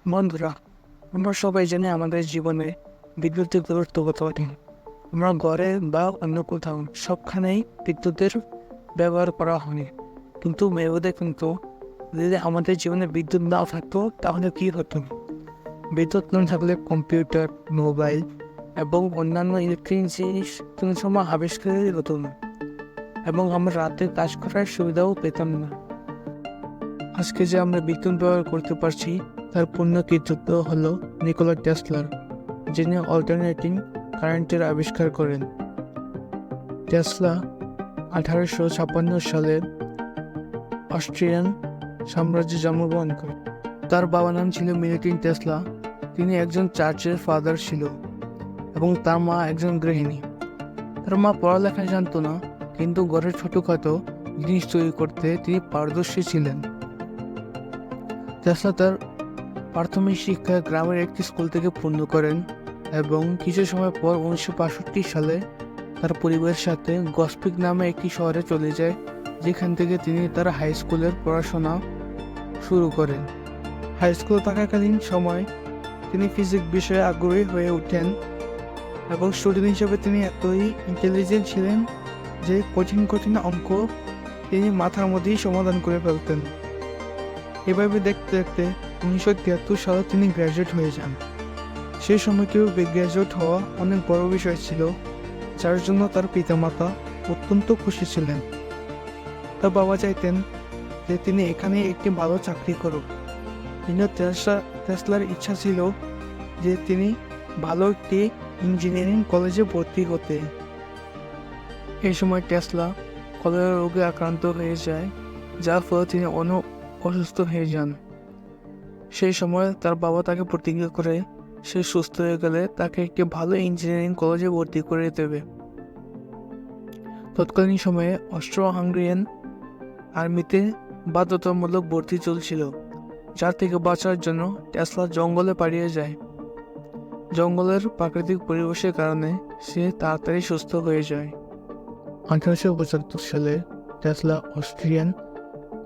বন্ধুরা, আমরা সবাই জানি আমাদের জীবনে বিদ্যুতের গুরুত্ব কতখানি। আমরা ঘরে বা অন্য কোথাও সবখানেই বিদ্যুতের ব্যবহার করা হয়। কিন্তু কিন্তু যদি আমাদের জীবনে বিদ্যুৎ না থাকতো তাহলে কি হতো? বিদ্যুৎ না থাকলে কম্পিউটার, মোবাইল এবং অন্যান্য ইলেকট্রিক জিনিস কোনো সময় আবিষ্কারই হতো না, এবং আমরা রাতে কাজ করার সুবিধাও পেতাম না। আজকে যে আমরা বিদ্যুৎ ব্যবহার করতে পারছি তার পূর্ণ কৃতিত্ব হলো নিকোলা টেসলার, যিনি অল্টারনেটিং কারেন্টের আবিষ্কার করেন। টেসলা 1856 সালে অস্ট্রিয়ান সাম্রাজ্যে জন্মগ্রহণ করেন। তার বাবার নাম ছিল মিলিটিন টেসলা। তিনি একজন চার্চের ফাদার ছিল এবং তার মা একজন গৃহিণী। তার মা পড়ালেখা জানতো না, কিন্তু ঘরের ছোটখাটো জিনিস তৈরি করতে তিনি পারদর্শী ছিলেন। টেসলা তার প্রাথমিক শিক্ষা গ্রামের একটি স্কুল থেকে পূর্ণ করেন এবং কিছু সময় পর 1965 সালে তার পরিবারের সাথে গসপিক নামে একটি শহরে চলে যায়, যেখান থেকে তিনি তার হাই স্কুলের পড়াশোনা শুরু করেন। হাই স্কুলে থাকাকালীন সময় তিনি ফিজিক্স বিষয়ে আগ্রহী হয়ে ওঠেন এবং স্টুডেন্ট হিসেবে তিনি এতই ইন্টেলিজেন্ট ছিলেন যে কঠিন কঠিন অঙ্ক তিনি মাথার মধ্যেই সমাধান করে ফেলতেন। এভাবে দেখতে দেখতে 1973 সালে তিনি গ্র্যাজুয়েট হয়ে যান। সেই সময় গ্র্যাজুয়েট হওয়া অনেক বড় বিষয় ছিল, যার জন্য তার পিতামাতা অত্যন্ত খুশি ছিলেন। তার বাবা চাইতেন যে তিনি এখানে একটি ভালো চাকরি করুক, কিন্তু টেসলার ইচ্ছা ছিল যে তিনি ভালো একটি ইঞ্জিনিয়ারিং কলেজে ভর্তি হতে। এই সময় টেসলা কলেরা রোগে আক্রান্ত হয়ে যায়, যার ফলে তিনি অসুস্থ হয়ে যান। সেই সময় তার বাবা তাকে প্রতিজ্ঞা করে সে সুস্থ হয়ে গেলে তাকে একটি ভালো ইঞ্জিনিয়ারিং কলেজে ভর্তি করে দেবে। তৎকালীন সময়ে অস্ট্রো-হাঙ্গেরিয়ান আর্মিতে বাধ্যতামূলক ভর্তি চলছিল, যার থেকে বাঁচার জন্য টেসলা জঙ্গলে পালিয়ে যায়। জঙ্গলের প্রাকৃতিক পরিবেশের কারণে সে তাড়াতাড়ি সুস্থ হয়ে যায়। 1875 সালে টেসলা অস্ট্রিয়ান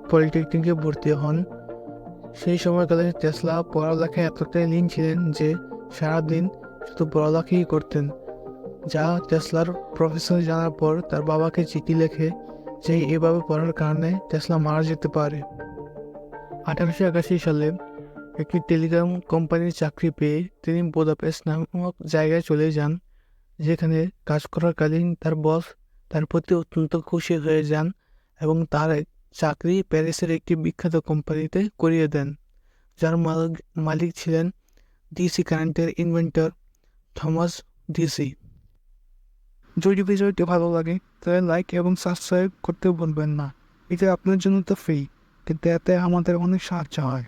পলিটেকনিকে ভর্তি হন। সেই সময়কালে টেসলা পড়ালেখায় এতটাই লীন ছিলেন যে সারাদিন শুধু পড়ালেখাই করতেন, যা টেসলার প্রফেসর জানার পর তার বাবাকে চিঠি লেখে যে এভাবে পড়ার কারণে টেসলা মারা যেতে পারে। 1881 সালে একটি টেলিগ্রাম কোম্পানির চাকরি পেয়ে তিনি বুদাপেস্ট নামক জায়গায় চলে যান, যেখানে কাজ করাকালীন তার বস তার প্রতি অত্যন্ত খুশি হয়ে যান এবং তার চাকরি প্যারিসের একটি বিখ্যাত কোম্পানিতে করিয়ে দেন, যার মালিক ছিলেন ডিসি কারেন্টের ইনভেন্টর থমাস ডিসি। যদি ভিডিওটি ভালো লাগে তাহলে লাইক এবং সাবস্ক্রাইব করতে ভুলবেন না। এটা আপনার জন্য তো ফ্রি, কিন্তু এতে আমাদের অনেক সাহায্য হয়।